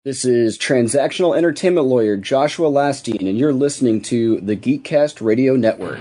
This is transactional entertainment lawyer Joshua Lastine, and you're listening to the GeekCast Radio Network.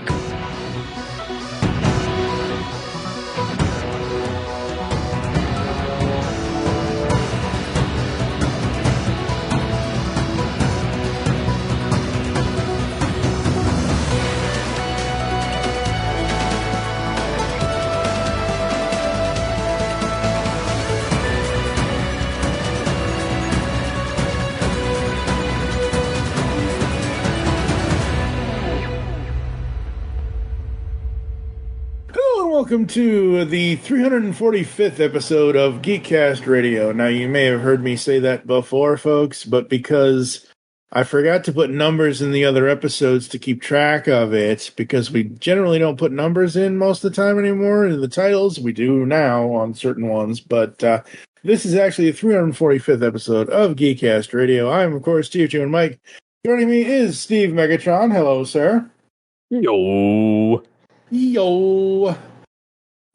Welcome to the 345th episode of GeekCast Radio. Now, you may have heard me say that before, folks, but because I forgot to put numbers in the other episodes to keep track of it, because we generally don't put numbers in most of the time anymore in the titles. We do now on certain ones, but this is actually the 345th episode of GeekCast Radio. I'm, of course, Steve Jim and Mike. Joining me is Steve Megatron. Hello, sir. Yo.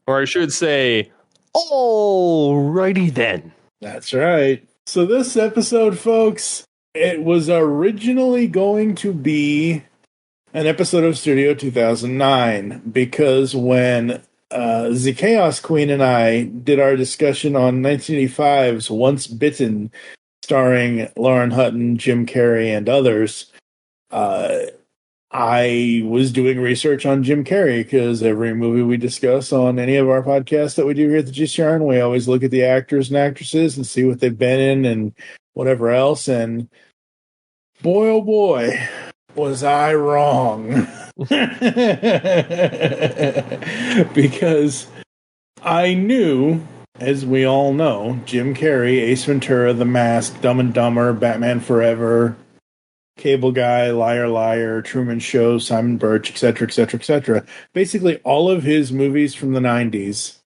Or I should say, alrighty then. That's right. So this episode, folks, it was originally going to be an episode of Studio 2009, because when the Chaos Queen and I did our discussion on 1985's Once Bitten, starring Lauren Hutton, Jim Carrey, and others, I was doing research on Jim Carrey, because every movie we discuss on any of our podcasts that we do here at the GCRN, we always look at the actors and actresses and see what they've been in and whatever else. And boy, oh boy, was I wrong. Because I knew, as we all know, Jim Carrey, Ace Ventura, The Mask, Dumb and Dumber, Batman Forever, Cable Guy, Liar Liar, Truman Show, Simon Birch, etc., etc., etc. Basically, all of his movies from the 90s.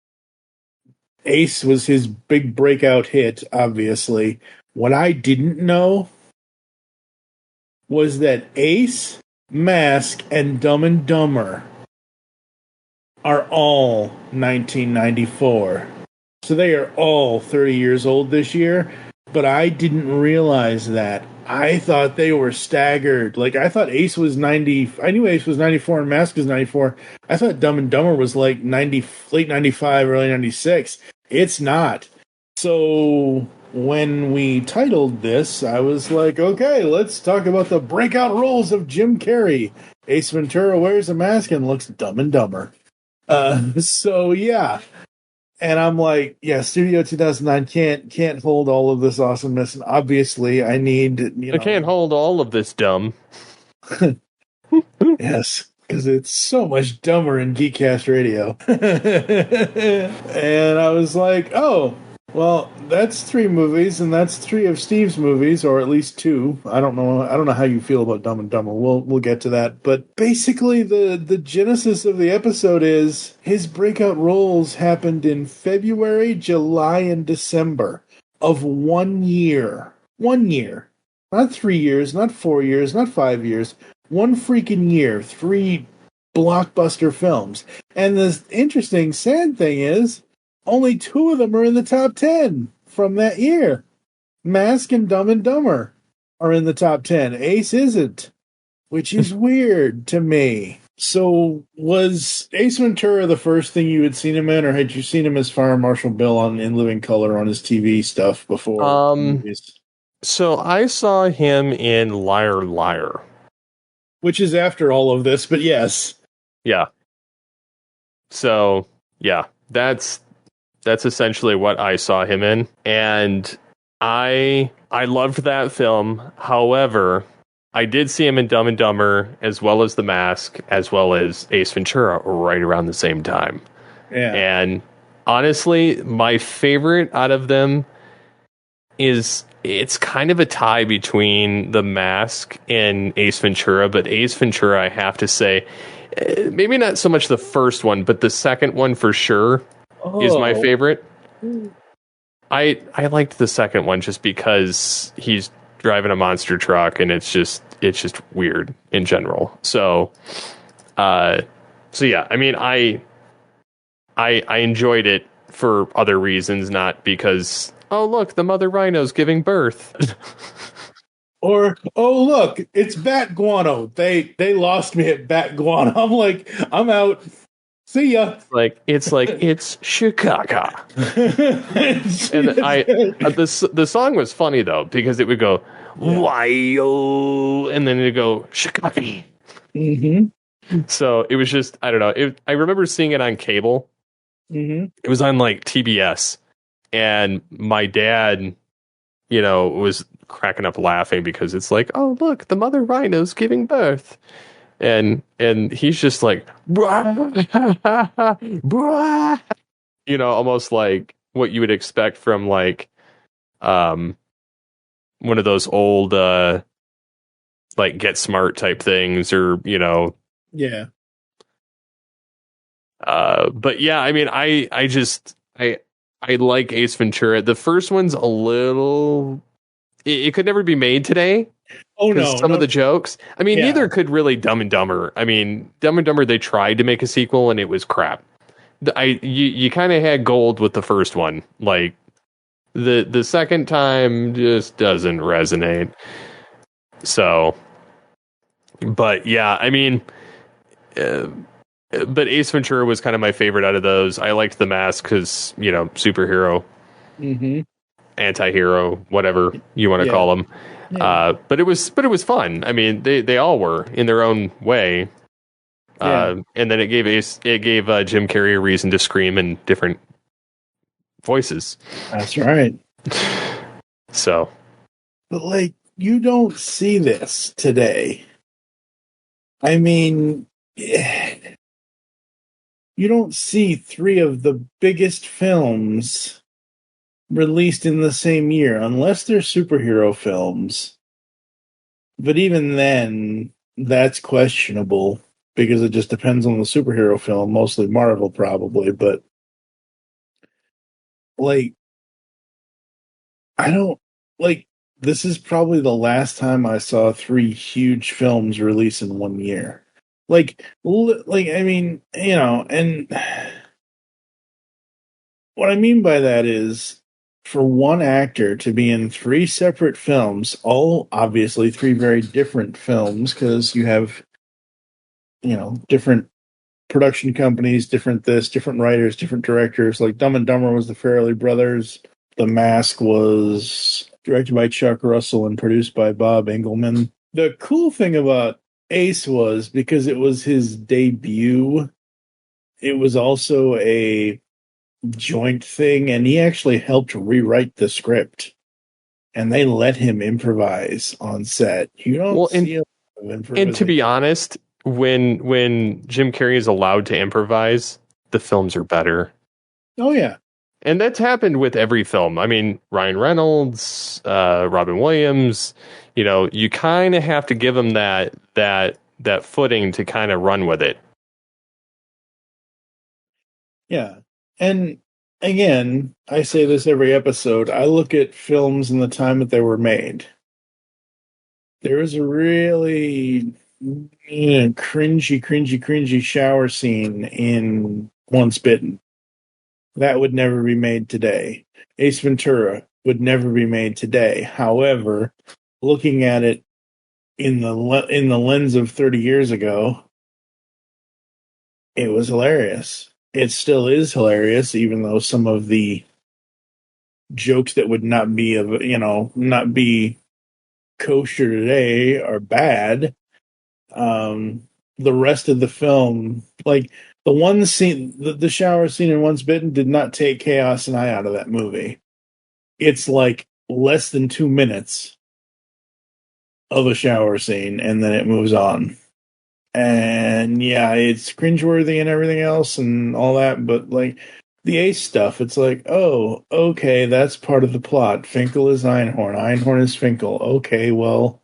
Ace was his big breakout hit, obviously. What I didn't know was that Ace, Mask, and Dumb and Dumber are all 1994. So they are all 30 years old this year, but I didn't realize that. I thought they were staggered. Like, I thought Ace was 90. I knew Ace was 94 and Mask was 94. I thought Dumb and Dumber was like 90, late 95, early 96. It's not. So when we titled this, I was like, okay, let's talk about the breakout roles of Jim Carrey. Ace Ventura wears a mask and looks Dumb and Dumber. So yeah. And I'm like, yeah, Studio 2009 can't hold all of this awesomeness, and obviously I need, I can't hold all of this dumb. Yes, because it's so much dumber in GeekCast Radio. And I was like, oh, well, that's 3 movies, and that's 3 of Steve's movies, or at least 2. I don't know how you feel about Dumb and Dumber. We'll get to that. But basically, the genesis of the episode is his breakout roles happened in February, July, and December of 1 year. 1 year. Not 3 years, not 4 years, not 5 years. 1 freaking year. 3 blockbuster films. And the interesting, sad thing is, only 2 of them are in the top 10 from that year. Mask and Dumb and Dumber are in the top 10. Ace isn't, which is weird to me. So was Ace Ventura the first thing you had seen him in, or had you seen him as Fire Marshal Bill in Living Color on his TV stuff before? So I saw him in Liar Liar. Which is after all of this, but yes. Yeah. So, yeah, that's essentially what I saw him in, and I loved that film. However, I did see him in Dumb and Dumber, as well as The Mask, as well as Ace Ventura, right around the same time. Yeah. And honestly, my favorite out of them is, it's kind of a tie between The Mask and Ace Ventura, but Ace Ventura, I have to say, maybe not so much the first one, but the second one for sure. Is my favorite. I liked the second one just because he's driving a monster truck, and it's just weird in general. So yeah, I mean, I enjoyed it for other reasons, not because oh, look, the mother rhino's giving birth. Or, oh, look, it's bat guano. They lost me at bat guano. I'm like, I'm out. See ya. It's Chicago. And the song was funny though, because it would go, why-o, and then it'd go, Chicago. Mm-hmm. So it was just, I don't know. I remember seeing it on cable. Mm-hmm. It was on like TBS, and my dad, was cracking up laughing because it's like, oh, look, the mother rhino's giving birth. And he's just like, almost like what you would expect from like one of those old like Get Smart type things, or Yeah. But yeah, I mean, I like Ace Ventura. The first one's a little, it could never be made today. Oh no! Some of the jokes. I mean, neither could really Dumb and Dumber. I mean, Dumb and Dumber, they tried to make a sequel and it was crap. You kind of had gold with the first one. Like the second time just doesn't resonate. So, but yeah, I mean, but Ace Ventura was kind of my favorite out of those. I liked The Mask because superhero, anti-hero, whatever you want to call them. Yeah. But it was fun. I mean, they all were in their own way. And then it gave Jim Carrey a reason to scream in different voices. That's right. So, but like, you don't see this today. I mean, you don't see three of the biggest films released in the same year, unless they're superhero films. But even then, that's questionable, because it just depends on the superhero film, mostly Marvel probably, but like, I don't, like, this is probably the last time I saw three huge films release in one year. Like, I mean, and what I mean by that is, for one actor to be in three separate films, all obviously three very different films, because you have, different production companies, different writers, different directors. Like Dumb and Dumber was the Farrelly brothers. The Mask was directed by Chuck Russell and produced by Bob Engelman. The cool thing about Ace was, because it was his debut, it was also a joint thing, and he actually helped rewrite the script, and they let him improvise on set. You don't see a lot of improvisation. And to be honest, when Jim Carrey is allowed to improvise, the films are better. Oh yeah. And that's happened with every film. I mean, Ryan Reynolds, Robin Williams, you kind of have to give them that footing to kind of run with it. Yeah. And again, I say this every episode, I look at films in the time that they were made. There was a really cringy shower scene in Once Bitten. That would never be made today. Ace Ventura would never be made today. However, looking at it in the lens of 30 years ago, it was hilarious. It still is hilarious, even though some of the jokes that would not be kosher today are bad. The rest of the film, like the one scene, the shower scene in Once Bitten, did not take Chaos and I out of that movie. It's like less than 2 minutes of a shower scene, and then it moves on. And yeah, it's cringeworthy and everything else and all that, but like the Ace stuff, it's like, oh, okay, that's part of the plot. Finkel is Einhorn. Einhorn is Finkel. Okay, well,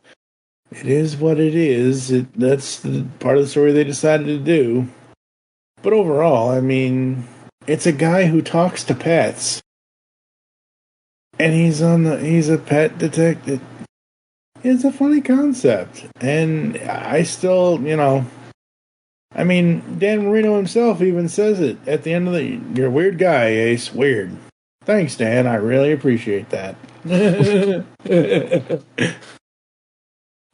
it is what it is. That's the part of the story they decided to do. But overall, I mean, it's a guy who talks to pets. And he's a pet detective. It's a funny concept. And I still, I mean, Dan Marino himself even says it at the end of you're a weird guy, Ace. Weird. Thanks, Dan. I really appreciate that.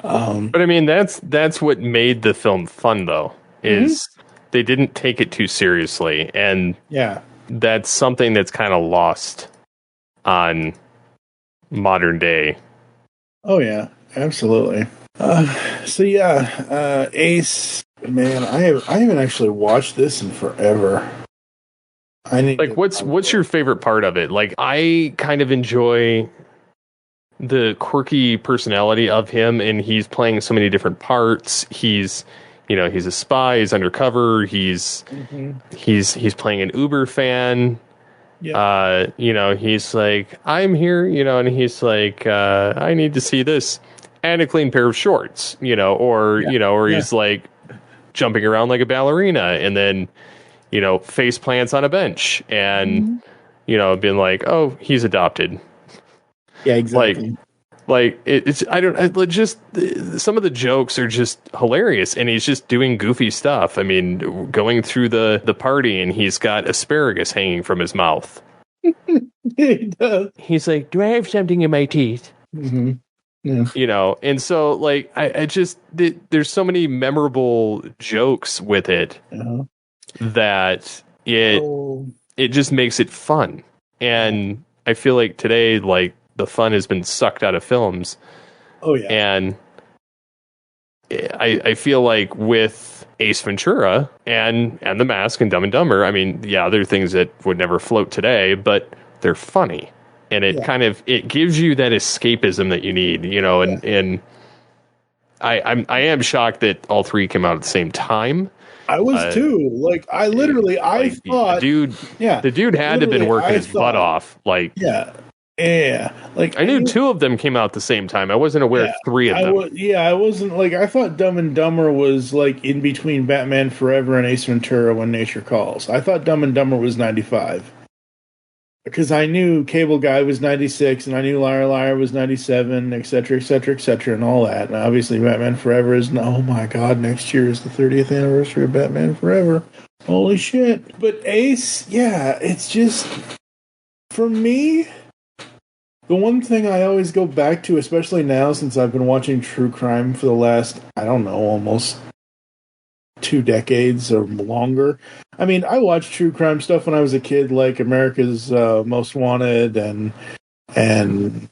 But I mean, that's what made the film fun, though, is they didn't take it too seriously, and that's something that's kind of lost on modern day. Oh yeah, absolutely. Ace, man, I haven't actually watched this in forever. I need what's your favorite part of it? Like, I kind of enjoy the quirky personality of him, and he's playing so many different parts. He's a spy, he's undercover, he's playing an Uber fan. Yeah. He's like, I'm here, and he's like, I need to see this and a clean pair of shorts, or he's like jumping around like a ballerina, and then face plants on a bench, and being like, oh, he's adopted. Yeah, exactly. Just some of the jokes are just hilarious, and he's just doing goofy stuff. I mean, going through the party, and he's got asparagus hanging from his mouth. He does. He's like, do I have something in my teeth? Mm-hmm. Yeah. And so like, I just, there's so many memorable jokes with it that it just makes it fun. And I feel like today, like, the fun has been sucked out of films. Oh yeah. And I feel like with Ace Ventura and The Mask and Dumb and Dumber, I mean, yeah, there are things that would never float today, but they're funny. And it kind of, it gives you that escapism that you need, and I am shocked that all three came out at the same time. I was too. Like, I thought the dude had to have been working his butt off. Like, yeah. Like, I knew two of them came out at the same time. I wasn't aware of three of them. I wasn't, like, I thought Dumb and Dumber was like in between Batman Forever and Ace Ventura: When Nature Calls. I thought Dumb and Dumber was 95. Because I knew Cable Guy was 96, and I knew Liar Liar was 97, et cetera, and all that. And obviously Batman Forever is, oh my god, next year is the 30th anniversary of Batman Forever. Holy shit. But Ace, it's just, for me, the one thing I always go back to, especially now since I've been watching true crime for the last, I don't know, almost 2 decades or longer. I mean, I watched true crime stuff when I was a kid, like America's Most Wanted and Current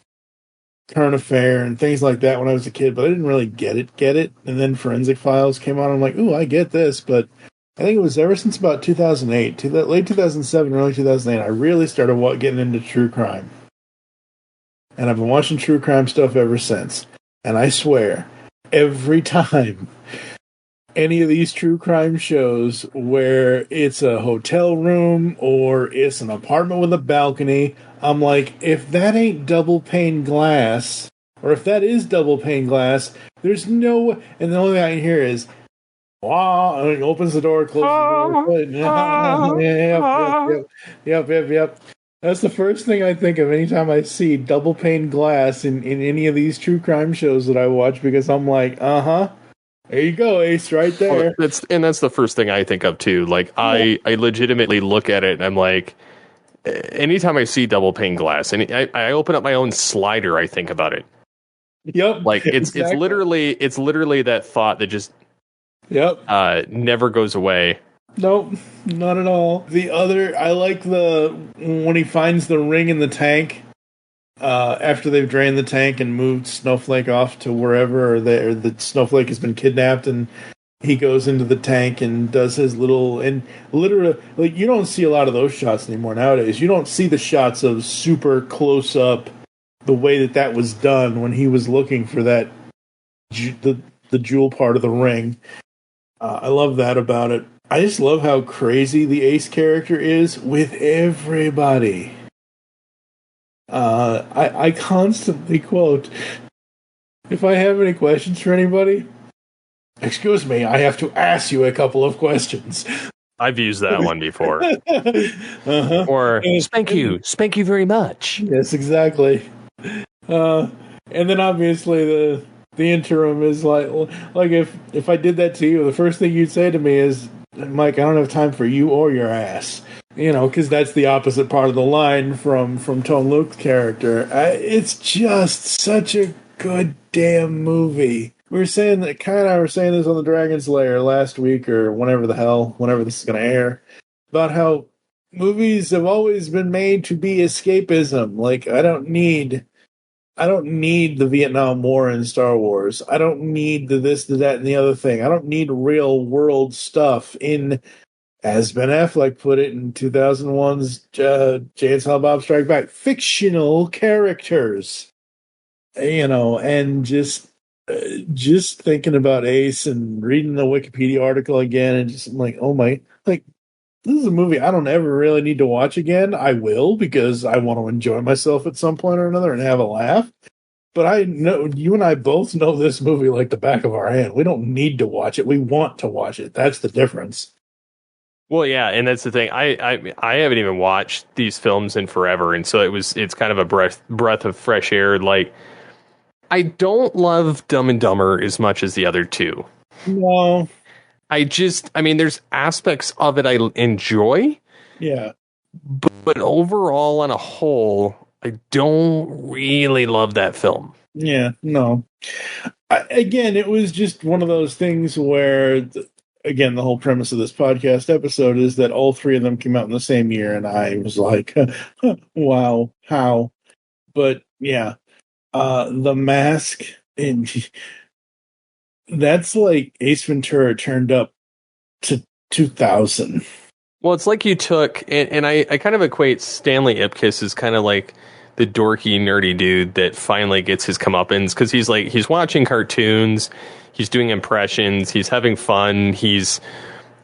Affair and things like that when I was a kid, but I didn't really get it. And then Forensic Files came out. I'm like, ooh, I get this. But I think it was ever since about 2008, late 2007, early 2008, I really started getting into true crime. And I've been watching true crime stuff ever since. And I swear, every time any of these true crime shows where it's a hotel room or it's an apartment with a balcony, I'm like, if that ain't double pane glass, or if that is double pane glass, there's no... And the only thing I can hear is, wow, and it opens the door, closes the door. Yep. That's the first thing I think of anytime I see double pane glass in any of these true crime shows that I watch, because I'm like, there you go, Ace, right there. Well, that's the first thing I think of too. Like, I legitimately look at it and I'm like, anytime I see double pane glass, and I open up my own slider, I think about it. Yep. Like, it's literally that thought that just never goes away. Nope, not at all. I like when he finds the ring in the tank. After they've drained the tank and moved Snowflake off to wherever, or the Snowflake has been kidnapped, and he goes into the tank and does his little, and literally, like, you don't see a lot of those shots anymore nowadays. You don't see the shots of super close up, the way that was done when he was looking for that, the jewel part of the ring. I love that about it. I just love how crazy the Ace character is with everybody. I constantly quote, if I have any questions for anybody, excuse me, I have to ask you a couple of questions. I've used that one before. Or, spank you very much. Yes, exactly. And then obviously the interim is like if I did that to you, the first thing you'd say to me is, Mike, I don't have time for you or your ass. because that's the opposite part of the line from Tone Loke's character. It's just such a good damn movie. We were saying that, Kai and I were saying this on the Dragon's Lair last week, or whenever this is going to air, about how movies have always been made to be escapism. Like, I don't need the Vietnam War in Star Wars. I don't need the this, the that, and the other thing. I don't need real world stuff in, as Ben Affleck put it in 2001's Jay and Silent Bob Strike Back, fictional characters. And just thinking about Ace and reading the Wikipedia article again, and just like, oh my, like, this is a movie I don't ever really need to watch again. I will, because I want to enjoy myself at some point or another and have a laugh. But I know you and I both know this movie like the back of our hand. We don't need to watch it. We want to watch it. That's the difference. Well, yeah, and that's the thing. I haven't even watched these films in forever, and so it's kind of a breath of fresh air. Like, I don't love Dumb and Dumber as much as the other two. No. There's aspects of it I enjoy. Yeah. But overall, on a whole, I don't really love that film. Yeah, no. Again, it was just one of those things where, again, the whole premise of this podcast episode is that all three of them came out in the same year, and I was like, wow, how? But, yeah. The Mask, that's like Ace Ventura turned up to 2000. Well, it's like you took, and I kind of equate Stanley Ipkiss as kind of like the dorky, nerdy dude that finally gets his comeuppance, because he's watching cartoons, he's doing impressions, he's having fun, he's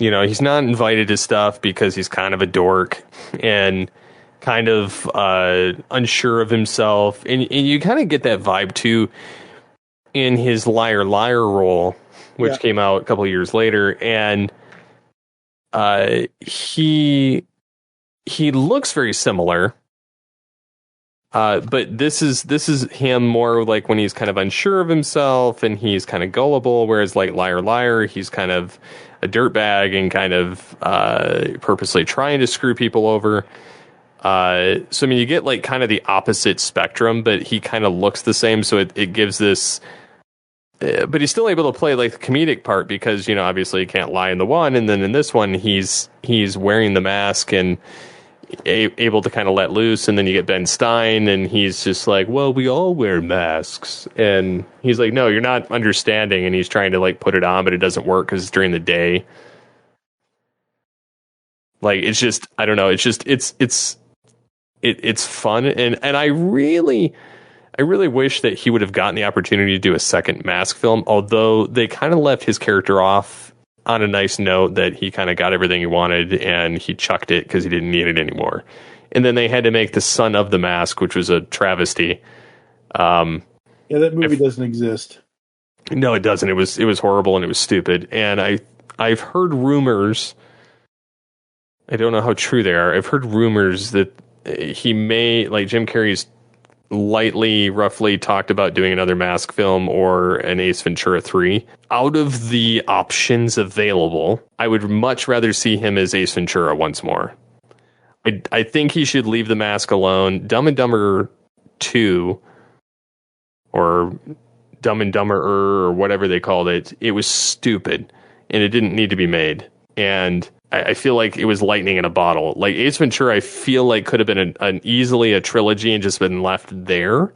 not invited to stuff because he's kind of a dork and kind of unsure of himself, and you kind of get that vibe too in his Liar Liar role, which came out a couple of years later, and he looks very similar, but this is him more like when he's kind of unsure of himself and he's kind of gullible, whereas like Liar Liar, he's kind of a dirtbag and kind of purposely trying to screw people over. So you get like kind of the opposite spectrum, but he kind of looks the same, so it gives this. But he's still able to play like the comedic part because obviously he can't lie in the one, and then in this one he's wearing the mask and able to kind of let loose, and then you get Ben Stein, and he's just like, well, we all wear masks, and he's like, no, you're not understanding, and he's trying to like put it on, but it doesn't work because it's during the day. Like, it's just, I don't know, it's just it's fun, and I really wish that he would have gotten the opportunity to do a second Mask film, although they kind of left his character off on a nice note that he kind of got everything he wanted and he chucked it because he didn't need it anymore. And then they had to make the Son of the Mask, which was a travesty. That movie doesn't exist. No, it doesn't. It was horrible and it was stupid. And I've heard rumors, I don't know how true they are, I've heard rumors that he may, like Jim Carrey's roughly talked about doing another Mask film or an Ace Ventura 3. Out of the options available, I would much rather see him as Ace Ventura once more. I think he should leave the mask alone. Dumb and Dumber 2, or Dumb and Dumber or whatever they called it, it was stupid and it didn't need to be made. And I feel like it was lightning in a bottle. Like Ace Ventura, I feel like could have been an easily a trilogy and just been left there.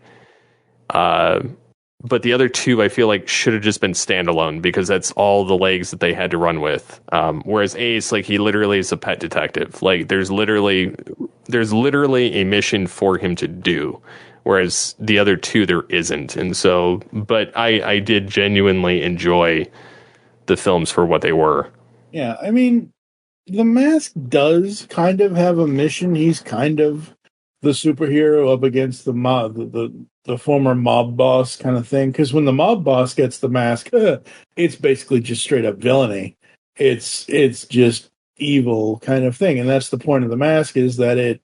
But the other two, I feel like should have just been standalone because that's all the legs that they had to run with. Whereas Ace, like he literally is a pet detective. Like there's literally a mission for him to do. Whereas the other two, there isn't. And so, but I did genuinely enjoy the films for what they were. Yeah, I mean, The Mask does kind of have a mission. He's kind of the superhero up against the mob, the former mob boss kind of thing. Because when the mob boss gets the mask, it's basically just straight up villainy. It's just evil kind of thing, and that's the point of the mask, is that it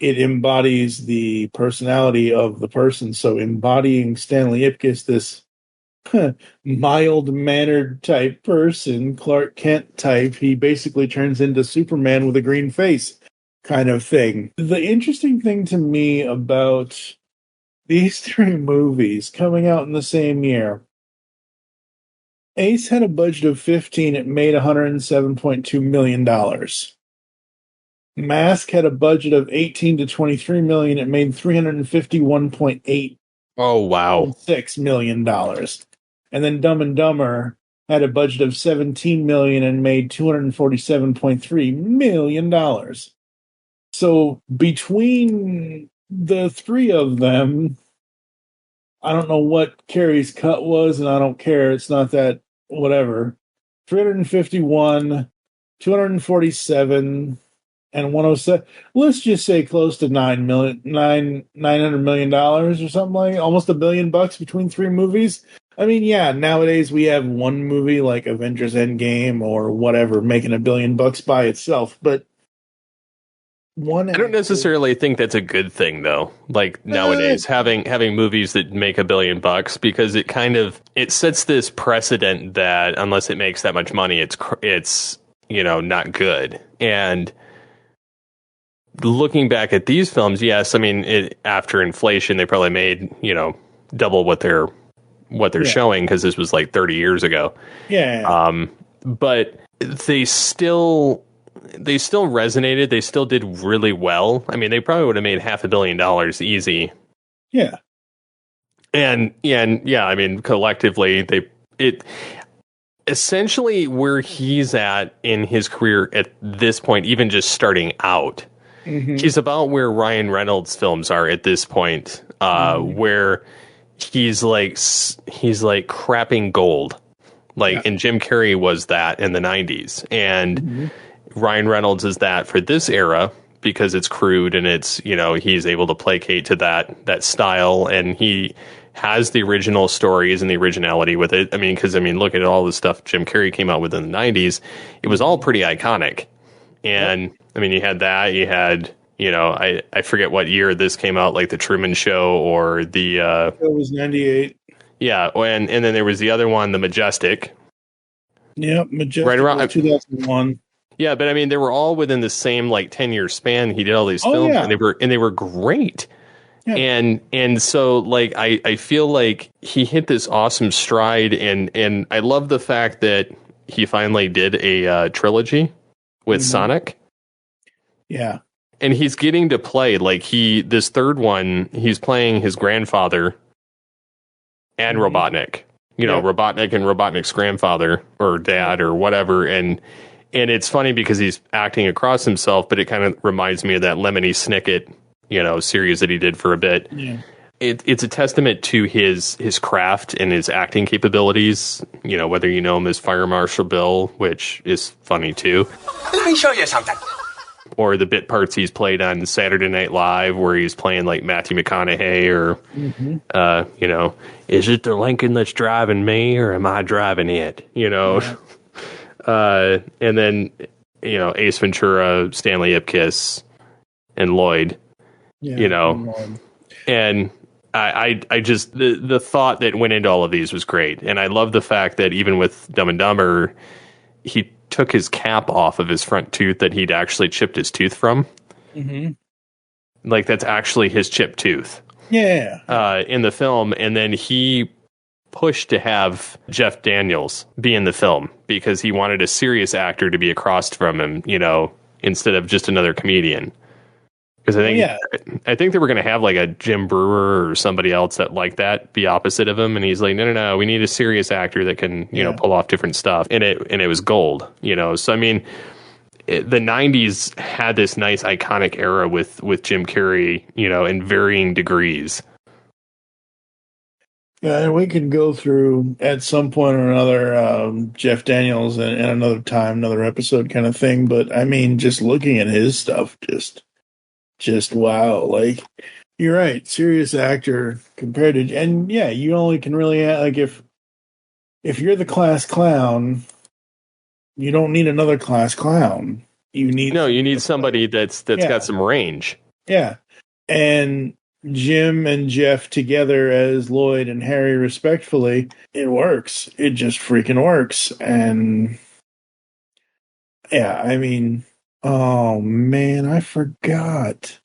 embodies the personality of the person. So embodying Stanley Ipkiss, this mild-mannered type person, Clark Kent type, he basically turns into Superman with a green face. kind of thing. The interesting thing to me about these three movies coming out in the same year, Ace had a budget of 15, it made $107.2 million. Mask had a budget of 18 to 23 million, it made $351.8 Oh, wow. $6 million. And then Dumb and Dumber had a budget of 17 million and made $247.3 million. So between the three of them, I don't know what Carrey's cut was, and I don't care. It's not that whatever. 351, 247, and 107. Let's just say close to $900 million or something like almost $1 billion between three movies. I mean, yeah, nowadays we have one movie like Avengers Endgame or whatever making $1 billion by itself, but I don't necessarily think that's a good thing, though. Like nowadays, having movies that make $1 billion, because it sets this precedent that unless it makes that much money, it's not good. And looking back at these films, yes, I mean, after inflation, they probably made double what they're showing, because this was like 30 years ago. Yeah. But they still resonated. They still did really well. I mean, they probably would have made $500 million easy. Yeah. And yeah, I mean, collectively, it essentially where he's at in his career at this point, even just starting out, he's about where Ryan Reynolds' films are at this point, where he's like crapping gold, and Jim Carrey was that in the 90s, and Ryan Reynolds is that for this era because it's crude and it's he's able to placate to that style, and he has the original stories and the originality with it. I mean, because look at all the stuff Jim Carrey came out with in the 90s. It was all pretty iconic, and I mean, you had that, you had. I forget what year this came out, like The Truman Show or the... It was 98. Yeah, and then there was the other one, The Majestic. Yeah, Majestic right around 2001. Yeah, but I mean, they were all within the same 10-year span. He did all these films, and they were great. Yeah. And so I feel like he hit this awesome stride, and I love the fact that he finally did a trilogy with Sonic. Yeah. And he's getting to play this third one. He's playing his grandfather and Robotnik. Robotnik and Robotnik's grandfather or dad or whatever. And it's funny because he's acting across himself, but it kind of reminds me of that Lemony Snicket, series that he did for a bit. Yeah. It's a testament to his craft and his acting capabilities. Whether you know him as Fire Marshal Bill, which is funny too. Let me show you something. Or the bit parts he's played on Saturday Night Live, where he's playing Matthew McConaughey, or is it the Lincoln that's driving me, or am I driving it? Yeah. And then Ace Ventura, Stanley Ipkiss, and Lloyd. Yeah, and I just the thought that went into all of these was great, and I love the fact that even with Dumb and Dumber, he took his cap off of his front tooth that he'd actually chipped his tooth from. That's actually his chipped tooth. Yeah. In the film, and then he pushed to have Jeff Daniels be in the film because he wanted a serious actor to be across from him, instead of just another comedian. Because I think they were going to have a Jim Brewer or somebody else that be opposite of him, and he's like, no, we need a serious actor that can pull off different stuff, and it was gold, So I mean, the '90s had this nice iconic era with Jim Carrey, in varying degrees. Yeah, and we can go through at some point or another Jeff Daniels and another time, another episode kind of thing. But I mean, just looking at his stuff, just wow. You're right, serious actor compared to, and yeah, you only can really if you're the class clown, you don't need another class clown. You need somebody that's got some range. Yeah, and Jim and Jeff together as Lloyd and Harry, respectfully, it works. It just freaking works, and yeah, I mean, Oh, man, I forgot.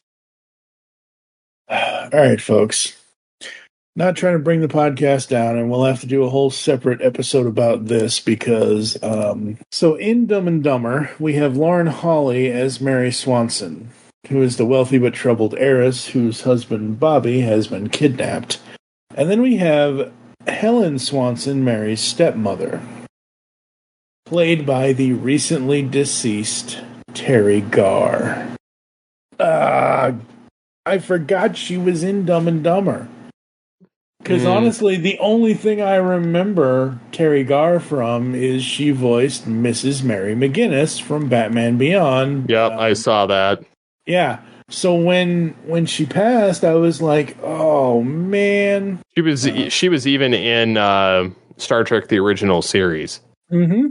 All right, folks. Not trying to bring the podcast down, and we'll have to do a whole separate episode about this because, so in Dumb and Dumber, we have Lauren Holly as Mary Swanson, who is the wealthy but troubled heiress whose husband, Bobby, has been kidnapped. And then we have Helen Swanson, Mary's stepmother, played by the recently deceased Terry Garr. I forgot she was in Dumb and Dumber. Because honestly, the only thing I remember Terry Garr from is she voiced Mrs. Mary McGinnis from Batman Beyond. Yep, I saw that. Yeah. So when she passed, I was like, oh man. She was even in Star Trek the original series. Mm-hmm.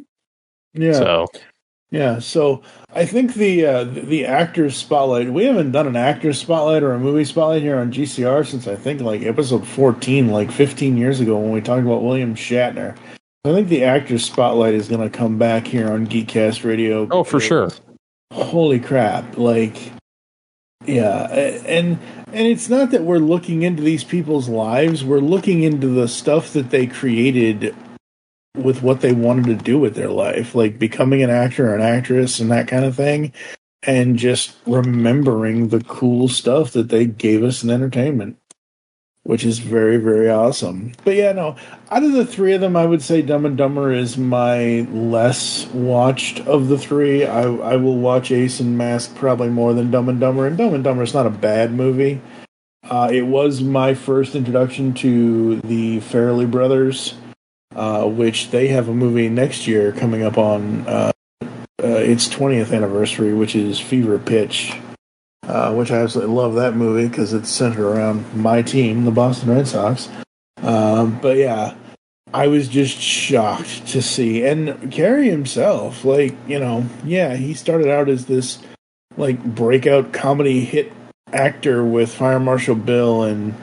Yeah. So I think the actors spotlight, we haven't done an actors spotlight or a movie spotlight here on GCR since I think like episode 14, like 15 years ago when we talked about William Shatner. I think the actors spotlight is going to come back here on GeekCast Radio. Oh, for sure. Holy crap. Like, yeah. And it's not that we're looking into these people's lives. We're looking into the stuff that they created with what they wanted to do with their life, like becoming an actor or an actress and that kind of thing, and just remembering the cool stuff that they gave us in entertainment, which is very, very awesome. But yeah, no, out of the three of them, I would say Dumb and Dumber is my less watched of the three. I will watch Ace and Mask probably more than Dumb and Dumber, and Dumb and Dumber is not a bad movie. It was my first introduction to the Farrelly brothers, which they have a movie next year coming up on its 20th anniversary, which is Fever Pitch, which I absolutely love that movie because it's centered around my team, the Boston Red Sox. But yeah, I was just shocked to see. And Carrey himself, like, you know, yeah, he started out as this, like, breakout comedy hit actor with Fire Marshal Bill and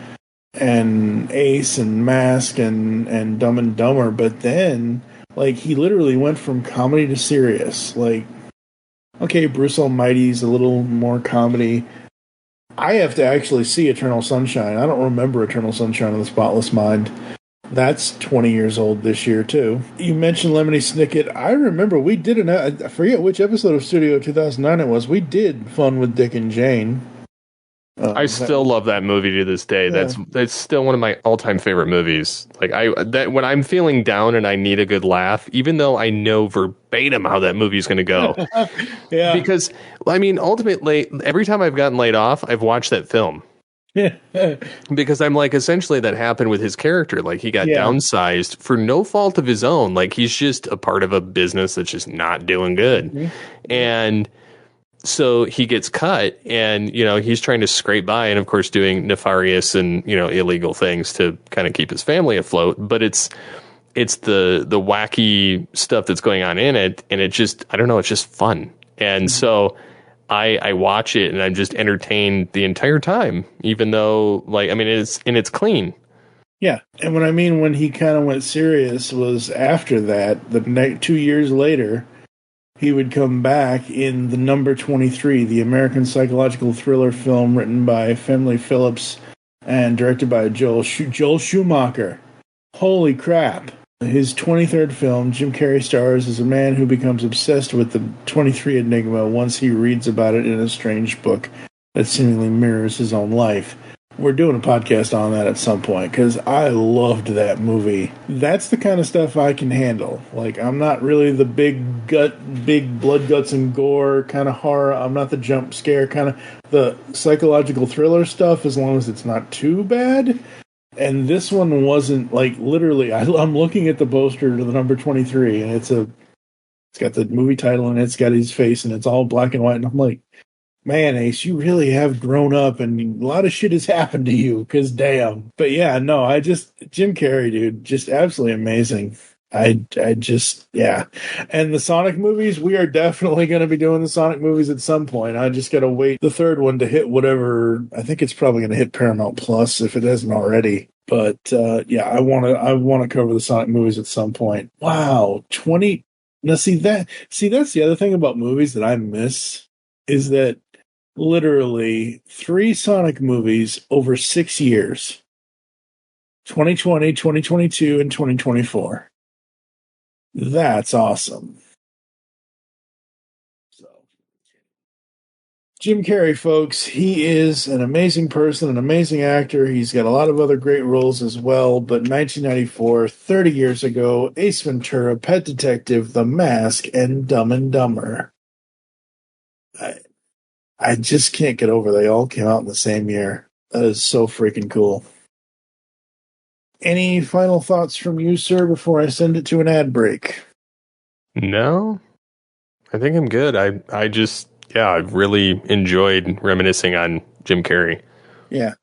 Ace and Mask and Dumb and Dumber, but then, like, he literally went from comedy to serious. Like, okay, Bruce Almighty's a little more comedy. I have to actually see Eternal Sunshine. I don't remember Eternal Sunshine of the Spotless Mind. That's 20 years old this year, too. You mentioned Lemony Snicket. I remember we did I forget which episode of Studio 2009 it was. We did Fun with Dick and Jane. I still love that movie to this day. Yeah. That's still one of my all-time favorite movies. Like when I'm feeling down and I need a good laugh, even though I know verbatim how that movie is going to go. Yeah. Because I mean, ultimately, every time I've gotten laid off, I've watched that film. Because I'm like, essentially that happened with his character. Like he got downsized for no fault of his own. Like he's just a part of a business that's just not doing good. Mm-hmm. And so he gets cut and, you know, he's trying to scrape by and, of course, doing nefarious and, you know, illegal things to kind of keep his family afloat. But it's the wacky stuff that's going on in it. And it just, I don't know, it's just fun. And so I watch it and I'm just entertained the entire time, even though, like, I mean, it's clean. Yeah. And when he kind of went serious was after that, 2 years later, he would come back in The Number 23, the American psychological thriller film written by Finlay Phillips and directed by Joel Schumacher. Holy crap. His 23rd film, Jim Carrey stars as a man who becomes obsessed with the 23 Enigma once he reads about it in a strange book that seemingly mirrors his own life. We're doing a podcast on that at some point because I loved that movie. That's the kind of stuff I can handle. Like, I'm not really the big blood, guts, and gore kind of horror. I'm not the jump scare kind of the psychological thriller stuff as long as it's not too bad. And this one wasn't, like, literally, I'm looking at the poster to The Number 23 and it's got the movie title and it's got his face and it's all black and white. And I'm like, man, Ace, you really have grown up and a lot of shit has happened to you, because damn. But yeah, no, Jim Carrey, dude, just absolutely amazing. I just, yeah. And the Sonic movies, we are definitely going to be doing the Sonic movies at some point. I just got to wait the third one to hit whatever. I think it's probably going to hit Paramount Plus if it hasn't already. But yeah, I want to cover the Sonic movies at some point. Wow, 20. Now, see, that's the other thing about movies that I miss is that literally 3 Sonic movies over 6 years, 2020, 2022, and 2024. That's awesome. So, Jim Carrey, folks, he is an amazing person, an amazing actor. He's got a lot of other great roles as well. But 1994, 30 years ago, Ace Ventura, Pet Detective, The Mask, and Dumb and Dumber. I just can't get over they all came out in the same year. That is so freaking cool. Any final thoughts from you, sir, before I send it to an ad break? No, I think I'm good. I just, I really enjoyed reminiscing on Jim Carrey. Yeah.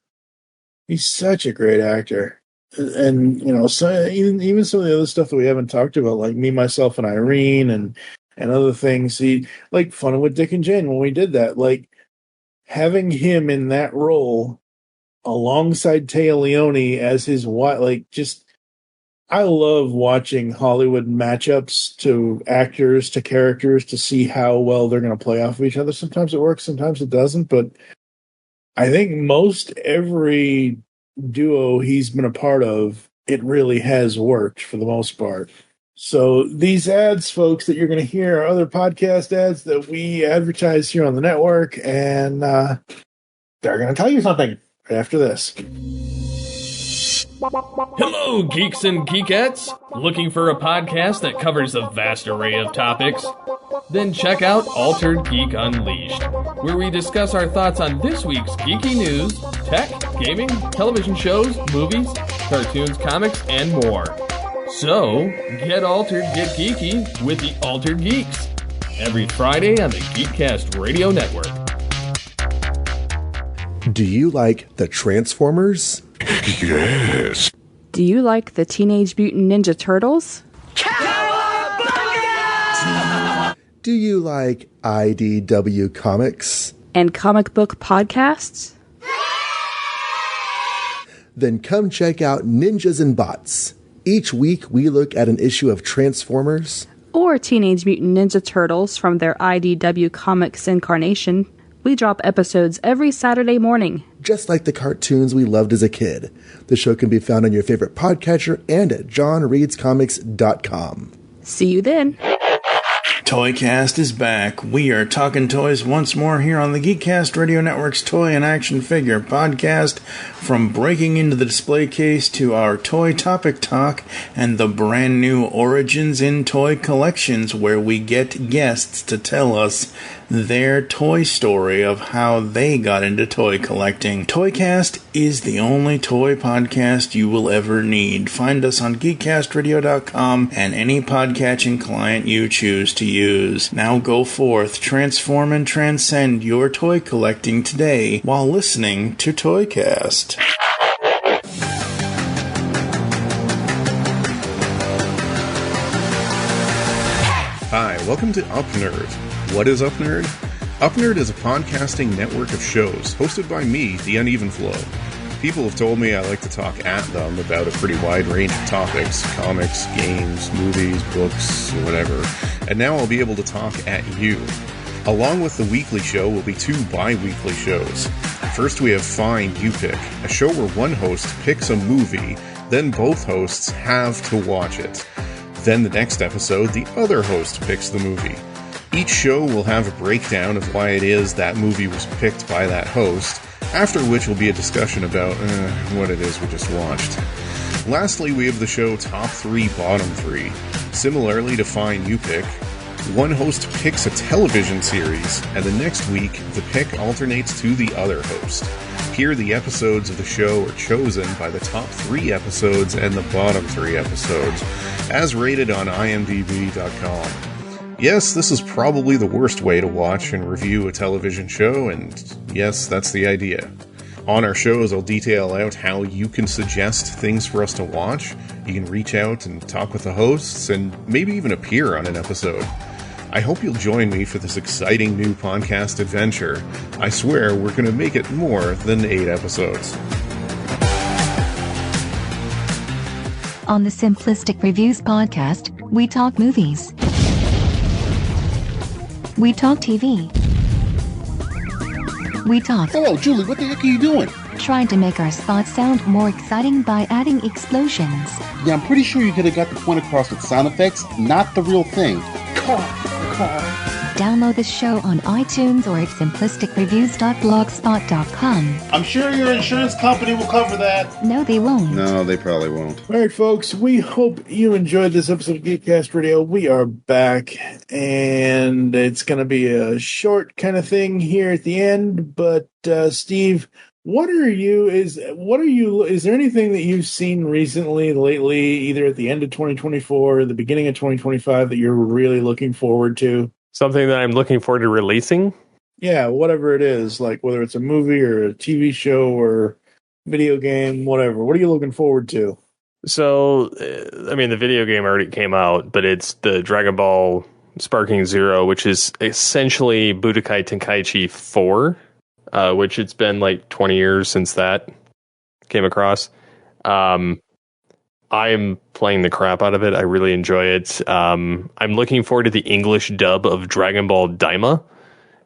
He's such a great actor. And, you know, so even some of the other stuff that we haven't talked about, like Me, Myself, and Irene and other things. He, like Fun with Dick and Jane, when we did that, like having him in that role alongside Téa Leoni as his wife, like just, I love watching Hollywood matchups to actors, to characters, to see how well they're going to play off of each other. Sometimes it works, sometimes it doesn't, but I think most every duo he's been a part of, it really has worked for the most part. So these ads, folks, that you're going to hear are other podcast ads that we advertise here on the network, and they're going to tell you something right after this. Hello, geeks and geekettes! Looking for a podcast that covers a vast array of topics? Then check out Altered Geek Unleashed, where we discuss our thoughts on this week's geeky news, tech, gaming, television shows, movies, cartoons, comics, and more. So, get altered, get geeky with the Altered Geeks, every Friday on the GeekCast Radio Network. Do you like the Transformers? Yes. Do you like the Teenage Mutant Ninja Turtles? Do you like IDW Comics? And comic book podcasts? Then come check out Ninjas and Bots. Each week we look at an issue of Transformers or Teenage Mutant Ninja Turtles from their IDW Comics incarnation. We drop episodes every Saturday morning. Just like the cartoons we loved as a kid. The show can be found on your favorite podcatcher and at johnreadscomics.com. See you then. Toycast is back. We are talking toys once more here on the GeekCast Radio Network's Toy and Action Figure podcast. From breaking into the display case to our toy topic talk and the brand new Origins in Toy collections, where we get guests to tell us their toy story of how they got into toy collecting. Toycast is the only toy podcast you will ever need. Find us on geekcastradio.com and any podcatching client you choose to use. Now go forth, transform and transcend your toy collecting today while listening to Toycast. Hi, welcome to Up Nerd. What is Up Nerd? Up Nerd is a podcasting network of shows hosted by me, The Uneven Flow. People have told me I like to talk at them about a pretty wide range of topics: comics, games, movies, books, whatever. And now I'll be able to talk at you. Along with the weekly show will be 2 bi-weekly shows. First we have Find You Pick, a show where one host picks a movie, then both hosts have to watch it. Then the next episode, the other host picks the movie. Each show will have a breakdown of why it is that movie was picked by that host, after which will be a discussion about what it is we just watched. Lastly, we have the show Top 3, Bottom 3. Similarly to Find You Pick, one host picks a television series, and the next week, the pick alternates to the other host. Here, the episodes of the show are chosen by the top 3 episodes and the bottom 3 episodes, as rated on imdb.com. Yes, this is probably the worst way to watch and review a television show, and yes, that's the idea. On our shows, I'll detail out how you can suggest things for us to watch. You can reach out and talk with the hosts, and maybe even appear on an episode. I hope you'll join me for this exciting new podcast adventure. I swear we're going to make it more than 8 episodes. On the Simplistic Reviews podcast, we talk movies. We talk TV. We talk. Hello, Julie, what the heck are you doing? Trying to make our spots sound more exciting by adding explosions. Yeah, I'm pretty sure you could have got the point across with sound effects, not the real thing. Download the show on iTunes or at simplisticreviews.blogspot.com. I'm sure your insurance company will cover that. No, they won't. No, they probably won't. All right, folks, we hope you enjoyed this episode of GeekCast Radio. We are back, and it's going to be a short kind of thing here at the end. But Steve, is there anything that you've seen lately, either at the end of 2024 or the beginning of 2025, that you're really looking forward to? Something that I'm looking forward to releasing? Yeah, whatever it is, like whether it's a movie or a TV show or video game, whatever. What are you looking forward to? So, the video game already came out, but it's the Dragon Ball Sparking Zero, which is essentially Budokai Tenkaichi 4, which it's been like 20 years since that came across. I'm playing the crap out of it. I really enjoy it. I'm looking forward to the English dub of Dragon Ball Daima,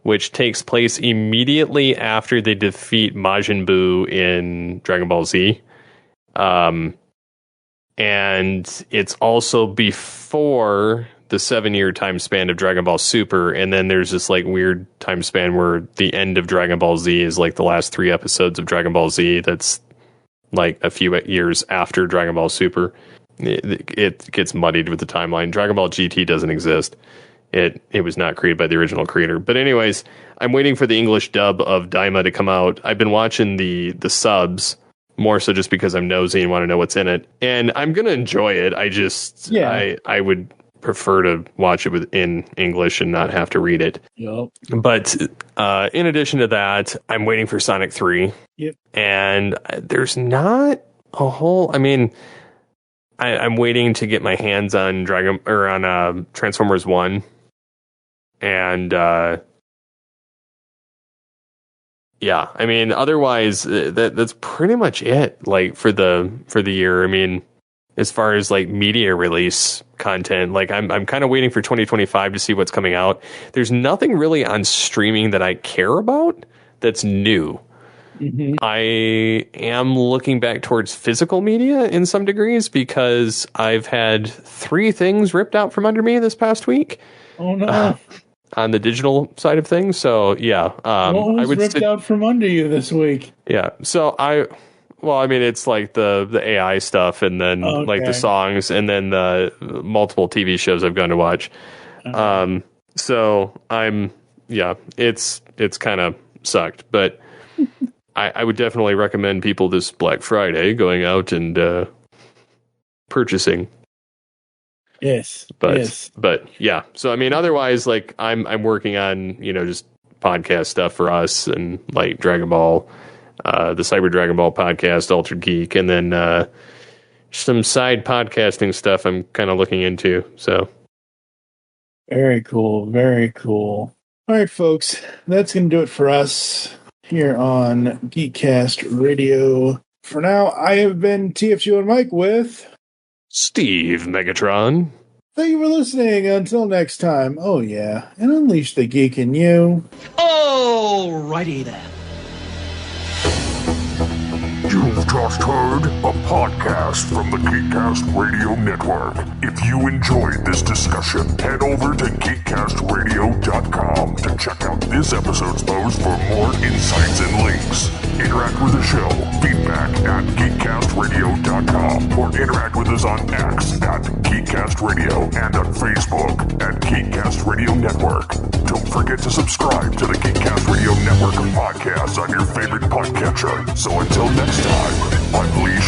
which takes place immediately after they defeat Majin Buu in Dragon Ball Z. And it's also before the 7-year time span of Dragon Ball Super, and then there's this like weird time span where the end of Dragon Ball Z is like the last 3 episodes of Dragon Ball Z. That's like a few years after Dragon Ball Super. It gets muddied with the timeline. Dragon Ball GT doesn't exist. It was not created by the original creator. But anyways, I'm waiting for the English dub of Daima to come out. I've been watching the subs, more so just because I'm nosy and want to know what's in it. And I'm going to enjoy it. I would prefer to watch it in English and not have to read it. Yep. But in addition to that, I'm waiting for Sonic 3. Yep. And there's not a whole... I'm waiting to get my hands on Transformers 1. And otherwise that's pretty much it, like for the year. As far as like media release content, like I'm kind of waiting for 2025 to see what's coming out. There's nothing really on streaming that I care about that's new. Mm-hmm. I am looking back towards physical media in some degrees because I've had 3 things ripped out from under me this past week. Oh no. On the digital side of things. So yeah. What was ripped out from under you this week? Yeah. So it's like the AI stuff, and then like the songs, and then the multiple TV shows I've gone to watch. So it's kind of sucked, but I would definitely recommend people this Black Friday going out and purchasing. Yes. But yeah. So otherwise, like I'm working on just podcast stuff for us, and like Dragon Ball. The Cyber Dragon Ball podcast, Altered Geek, and then some side podcasting stuff I'm kind of looking into. So, very cool, very cool. All right, folks, that's going to do it for us here on GeekCast Radio. For now, I have been TFU and Mike with Steve Megatron. Thank you for listening. Until next time, and unleash the geek in you. Alrighty then. You've just heard a podcast from the GeekCast Radio Network. If you enjoyed this discussion, head over to geekcastradio.com to check out this episode's post for more insights and links. Interact with the show, feedback at geekcastradio.com, or interact with us on X at GeekCast Radio and on Facebook at GeekCast Radio Network. Don't forget to subscribe to the GeekCast Radio Network of podcasts on your favorite podcatcher. So until next time, unleash